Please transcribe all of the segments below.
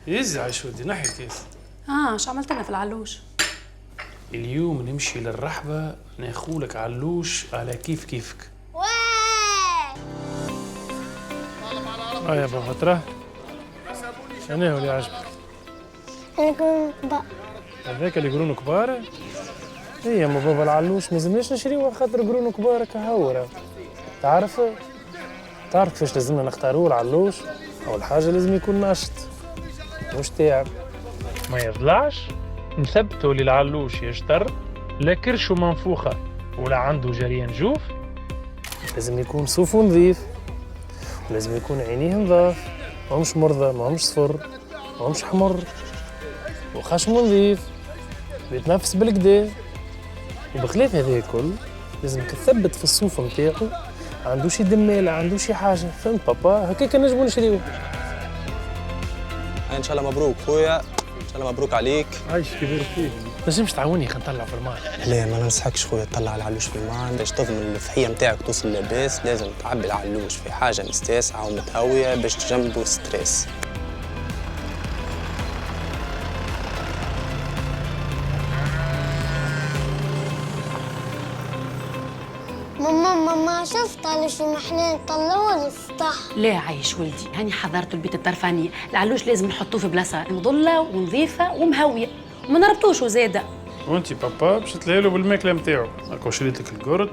يزي عايش ودي ناحية كيس. شو عملت لنا في العلوش؟ اليوم نمشي للرحبة ناخولك علوش على كيف كيفك. يا بابا ترى أنا هو اللي عجبك. أنا كون كبار. هذاك اللي يقولون كبار؟ إيه يا ما بابا العلوش ما لازمناش نشريوه خاطر يقولون كبار كهورة. تعرف كيفاش لازمنا نختاروه العلوش؟ أول حاجة لازم يكون ناشط مش تاعب. ما يضلعش نثبتوا للعلوش يشتر لا كرشه منفوخة ولا عنده جريان جوف. لازم يكون صوفه نظيف ولازم يكون عينيه نظاف، ماهمش مرضى ماهمش صفر ماهمش حمر وخشمه نظيف بيتنفس بالكدا. وبخلاف هذا الكل لازم تثبت في الصوف نتاعو عندوش دمالة عندوش حاجة. فهمت بابا؟ هكاك نجمو نشريوه. ان شاء الله مبروك خويا، ان شاء الله مبروك عليك. عايش كبير فيه. نجمش تعاوني خلينا نطلع في الماء؟ لا ما ننصحكش خويا تطلع العلوش في الماء باش تضمن الفحية نتاعك توصل لاباس. لازم تعبي العلوش في حاجة مستاسعة ومتهوية باش تجنبوا ستريس. ماما شفت على شو محلين طلعوا السطح. لا عايش ولدي، هاني حضرت البيت الطرفانية، العلوش لازم نحطوه في بلاصة مظلة ونظيفة ومهوية وما نربطوش زادة. وانتي بابا باش تلاقيلو بالماكلة نتاعو. هاكا شريت لك القرد.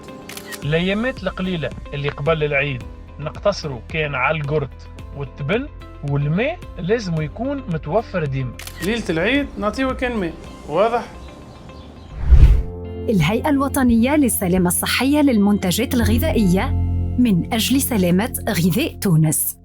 الايامات القليلة اللي قبل العيد نقتصروا كان على القرد والتبن، والماء لازم يكون متوفر ديما. ليلة العيد نعطيه كان ماء واضح. الهيئة الوطنية للسلامة الصحية للمنتجات الغذائية من أجل سلامة غذاء تونس.